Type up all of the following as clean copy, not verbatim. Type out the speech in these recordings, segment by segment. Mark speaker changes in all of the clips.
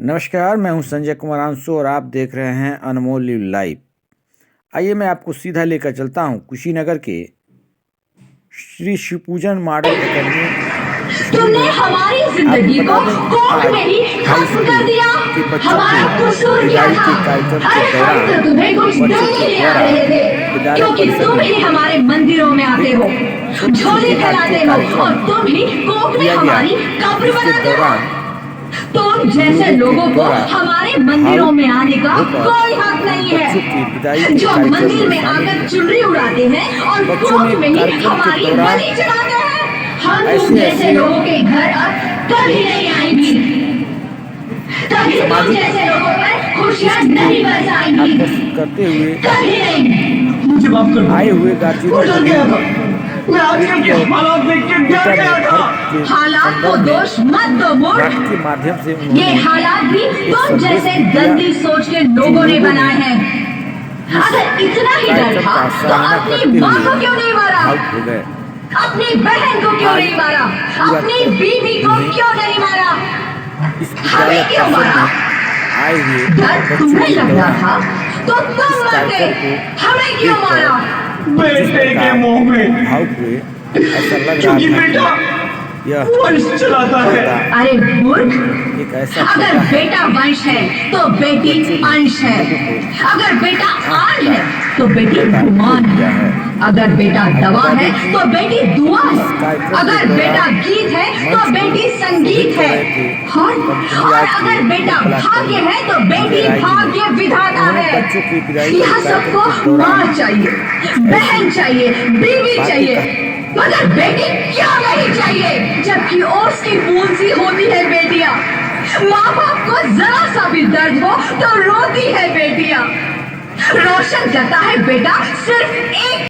Speaker 1: नमस्कार, मैं हूं संजय कुमार आंसू और आप देख रहे हैं अनमोल लाइव। आइए मैं आपको सीधा लेकर चलता हूं कुशीनगर के श्री शिवपूजन मॉडल एकेडमी
Speaker 2: तुमने हमारी जिंदगी को कोर्ट में ही खत्म कर दिया। हमारा कसूर क्या था? अरे हम तो तुम्हें कुछ देने ही आ रहे थे, क्योंकि तुम ही हमारे मंदिरों में आते हो, झोली फैलाते हो और तुम ही कोर्ट में हमारी कब्र बनाते हो। तुम जैसे लोगों को हमारे मंदिरों में आने का कोई हक नहीं है, जो मंदिर में आकर चुनरी उड़ाते हैं और कोर्ट में ही हमारी बलि चढ़ाते हैं। हम तुम जैसे लोगों के घर अब कभी नहीं आएंगी, कभी तुम जैसे लोगों पर खुशियां नहीं बरसाएंगी,
Speaker 1: करते हुए
Speaker 2: कभी नहीं। मुझे माफ कर,
Speaker 1: आए हुए गार्जियन
Speaker 2: मैं आज के हालात देख के डर गया था। हालात को दोष मत दो मूर्ख,
Speaker 1: के माध्यम से
Speaker 2: ये हालात भी तुम जैसे गंदी सोच के लोगों ने बनाए हैं। अगर इतना ही डर था तो अपनी माँ को क्यों नहीं मारा, अपनी बहन को क्यों नहीं मारा, अपनी बीवी को क्यों नहीं मारा, हमें क्यों मारा? डर तुम्हें लग रहा था तो तुम मरते, हमें क्यों मारा?
Speaker 3: बेटे के मुंह में
Speaker 1: ऐसा लग
Speaker 3: क्योंकि बेटा
Speaker 1: यह
Speaker 3: वंश चलाता है।
Speaker 2: अरे मूर्ख,
Speaker 1: एक ऐसा
Speaker 2: अगर बेटा वंश है तो बेटी अंश है, अगर बेटा आन है तो बेटी गुमान है, अगर बेटा दवा है तो बेटी दुआ है, अगर बेटा गीत है तो बेटी संगीत है, और अगर बेटा भाग्य है तो बेटी भाग्य विधाता है। यहाँ सबको माँ चाहिए, बहन चाहिए, बीवी चाहिए, मगर बेटी क्यों नहीं चाहिए? जबकि ओस की फूल सी होती है बेटियां, माँ बाप को जरा सा भी दर्द हो तो रोती है बेटियां, रोशन करता है बेटा सिर्फ एक।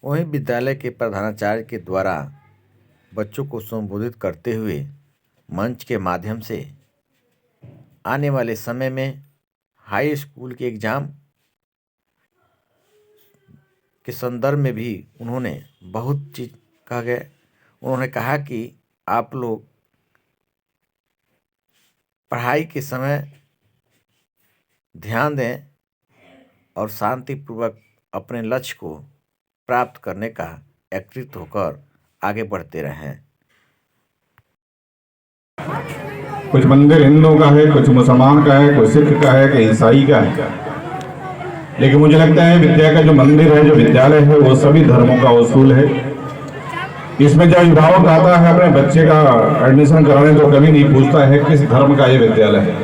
Speaker 1: वहीं विद्यालय के प्रधानाचार्य के द्वारा बच्चों को संबोधित करते हुए मंच के माध्यम से आने वाले समय में हाई स्कूल के एग्ज़ाम के संदर्भ में भी उन्होंने बहुत चीज़ कहा गया। उन्होंने कहा कि आप लोग पढ़ाई के समय ध्यान दें और शांतिपूर्वक अपने लक्ष्य को प्राप्त करने का एकत्रित होकर आगे बढ़ते रहें।
Speaker 4: कुछ मंदिर हिंदुओं का है, कुछ मुसलमान का है, कुछ सिख का है, कोई ईसाई का है, लेकिन मुझे लगता है विद्या का जो मंदिर है, जो विद्यालय है, वो सभी धर्मों का उसूल है। इसमें जब अभिभावक आता है अपने बच्चे का एडमिशन कराने तो कभी नहीं पूछता है किस धर्म का ये विद्यालय है,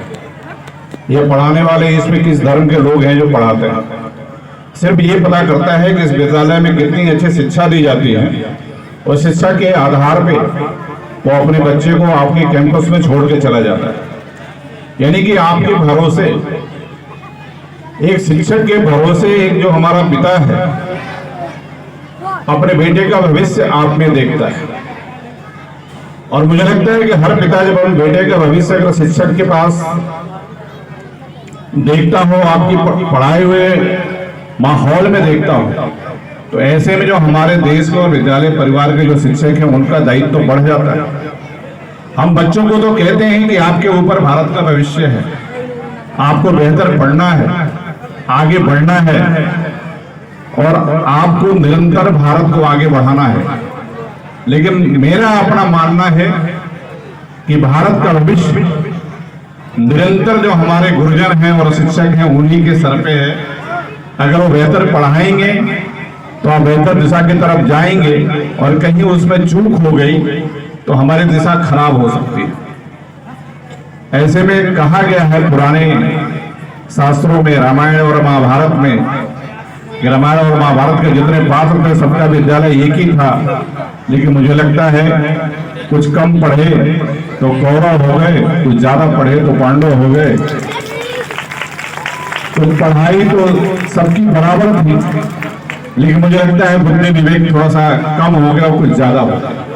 Speaker 4: ये पढ़ाने वाले इसमें किस धर्म के लोग हैं जो पढ़ाते हैं। सिर्फ ये पता करता है कि इस विद्यालय में कितनी अच्छी शिक्षा दी जाती है, और शिक्षा के आधार पे वो अपने बच्चे को आपके कैंपस में छोड़ के चला जाता है। यानी कि आपके भरोसे, एक शिक्षक के भरोसे एक जो हमारा पिता है अपने बेटे का भविष्य आप में देखता है। और मुझे लगता है कि हर पिता जब अपने बेटे का भविष्य अगर शिक्षक के पास देखता हो, आपकी पढ़ाए हुए माहौल में देखता हो, तो ऐसे में जो हमारे देश के और विद्यालय परिवार के जो शिक्षक हैं उनका दायित्व तो बढ़ जाता है। हम बच्चों को तो कहते हैं कि आपके ऊपर भारत का भविष्य है, आपको बेहतर पढ़ना है, आगे बढ़ना है, और आपको निरंतर भारत को आगे बढ़ाना है। लेकिन मेरा अपना मानना है कि भारत का भविष्य निरंतर जो हमारे गुरुजन हैं और शिक्षक हैं उन्हीं के सर पे है। अगर वो बेहतर पढ़ाएंगे तो आप बेहतर दिशा की तरफ जाएंगे, और कहीं उसमें चूक हो गई तो हमारी दिशा खराब हो सकती है। ऐसे में कहा गया है पुराने शास्त्रों में, रामायण और महाभारत में, रामायण और महाभारत के जितने पात्र थे सबका विद्यालय एक ही था। लेकिन मुझे लगता है कुछ कम पढ़े तो कौरव हो गए, कुछ ज्यादा पढ़े तो पांडव हो गए। तो पढ़ाई तो सबकी बराबर थी, लेकिन मुझे लगता है बुद्धि विवेक थोड़ा सा कम हो गया, कुछ ज्यादा हो गया।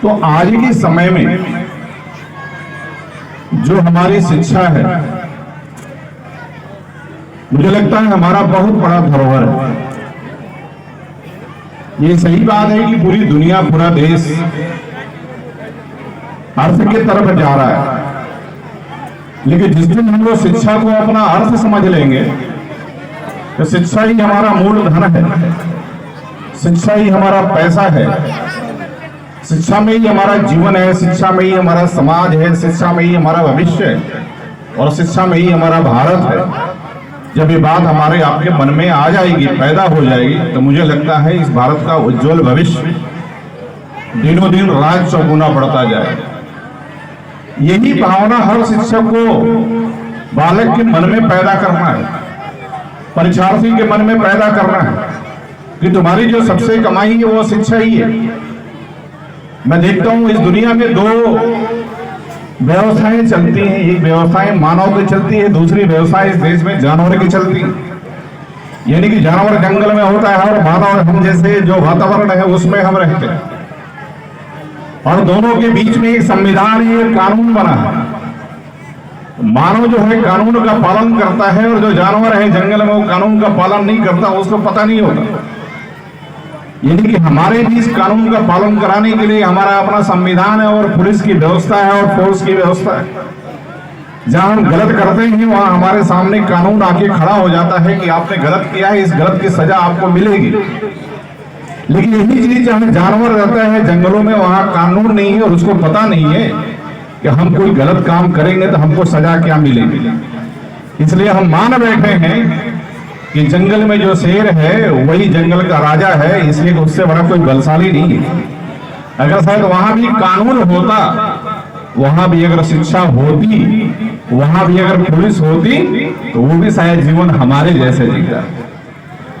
Speaker 4: तो आज के समय में जो हमारी शिक्षा है, मुझे लगता है हमारा बहुत बड़ा धरोहर है। ये सही बात है कि पूरी दुनिया, पूरा देश अर्थ की तरफ जा रहा है, लेकिन जिस दिन हम लोग शिक्षा को अपना अर्थ समझ लेंगे तो शिक्षा ही हमारा मूल धन है, शिक्षा ही हमारा पैसा है, शिक्षा में ही हमारा जीवन है, शिक्षा में ही हमारा समाज है, शिक्षा में ही हमारा भविष्य है और शिक्षा में ही हमारा भारत है। जब ये बात हमारे आपके मन में आ जाएगी, पैदा हो जाएगी, तो मुझे लगता है इस भारत का उज्जवल भविष्य दिनों दिन राज चौगुना बढ़ता जाएगा। यही भावना हर शिक्षक को बालक के मन में पैदा करना है, परीक्षार्थी के मन में पैदा करना है कि तुम्हारी जो सबसे कमाई है वो शिक्षा ही है। मैं देखता हूं इस दुनिया में दो व्यवस्थाएं चलती हैं, एक व्यवस्थाएं मानव की चलती है, दूसरी व्यवस्था इस देश में जानवर की चलती है। यानी कि जानवर जंगल में होता है और मानव हम जैसे जो वातावरण है उसमें हम रहते हैं, और दोनों के बीच में एक संविधान है, एक कानून बना है। मानव जो है कानून का पालन करता है और जो जानवर है जंगल में वो कानून का पालन नहीं करता, उसको पता नहीं होता। यानी कि हमारे भी इस कानून का पालन कराने के लिए हमारा अपना संविधान है और पुलिस की व्यवस्था है और फोर्स की व्यवस्था है। जहां हम गलत करते हैं वहां हमारे सामने कानून आके खड़ा हो जाता है कि आपने गलत किया है, इस गलत की सजा आपको मिलेगी। लेकिन यही चीज जहां जानवर रहता है जंगलों में, वहां कानून नहीं है और उसको पता नहीं है कि हम कोई गलत काम करेंगे तो हमको सजा क्या मिलेगी। इसलिए हम मान बैठे हैं कि जंगल में जो शेर है वही जंगल का राजा है, इसलिए उससे बड़ा कोई बलशाली नहीं है। अगर शायद वहां भी कानून होता, वहां भी अगर शिक्षा होती, वहां भी अगर पुलिस होती, तो वो भी शायद जीवन हमारे जैसे जीता।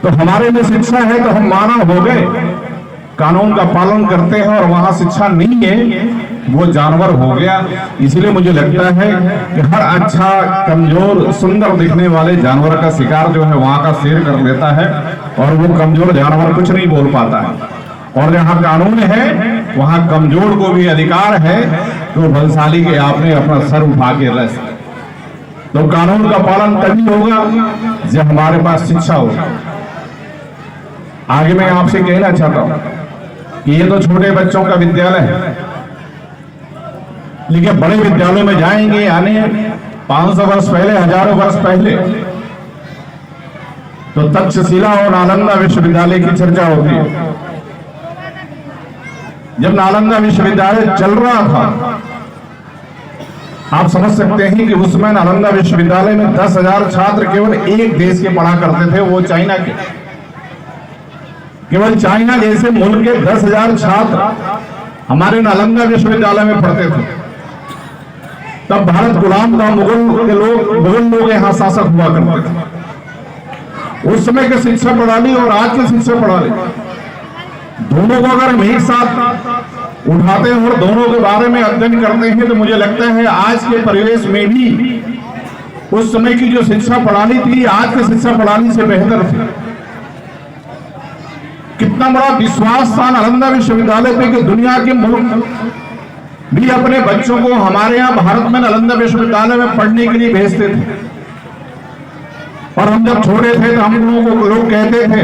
Speaker 4: तो हमारे में शिक्षा है तो हम मानव हो गए, कानून का पालन करते हैं, और वहां शिक्षा नहीं है वो जानवर हो गया। इसलिए मुझे लगता है कि हर अच्छा, कमजोर, सुंदर दिखने वाले जानवर का शिकार जो है वहां का शेर कर लेता है और वो कमजोर जानवर कुछ नहीं बोल पाता है। और जहां कानून है वहां कमजोर को भी अधिकार है तो बलशाली के आपने अपना सर उठा के रह सकते। तो कानून का पालन तभी होगा जब हमारे पास शिक्षा होगा। आगे मैं आपसे कहना चाहता हूं कि ये तो छोटे बच्चों का विद्यालय है, लेकिन बड़े विद्यालयों में जाएंगे, आने 500 वर्ष पहले, हजारों वर्ष पहले तो तक्षशिला और नालंदा विश्वविद्यालय की चर्चा होती है। जब नालंदा विश्वविद्यालय चल रहा था, आप समझ सकते हैं कि उसमें नालंदा विश्वविद्यालय में 10,000 छात्र केवल एक देश के पढ़ा करते थे, वो चाइना के। केवल चाइना जैसे मुल्क के 10,000 छात्र हमारे नालंदा विश्वविद्यालय में पढ़ते थे। तब भारत गुलाम था, मुगल लोग यहाँ शासक हुआ करते थे। उस समय की शिक्षा प्रणाली और आज की शिक्षा प्रणाली दोनों को अगर हम एक साथ उठाते हैं और दोनों के बारे में अध्ययन करते हैं तो मुझे लगता है आज के परिवेश में भी उस समय की जो शिक्षा प्रणाली थी आज की शिक्षा प्रणाली से बेहतर थी। कितना बड़ा विश्वास था नालंदा विश्वविद्यालय पे कि दुनिया के मुल्क भी अपने बच्चों को हमारे यहाँ भारत में नालंदा विश्वविद्यालय में पढ़ने के लिए भेजते थे। और हम जब छोटे थे तो हम लोगों को लोग कहते थे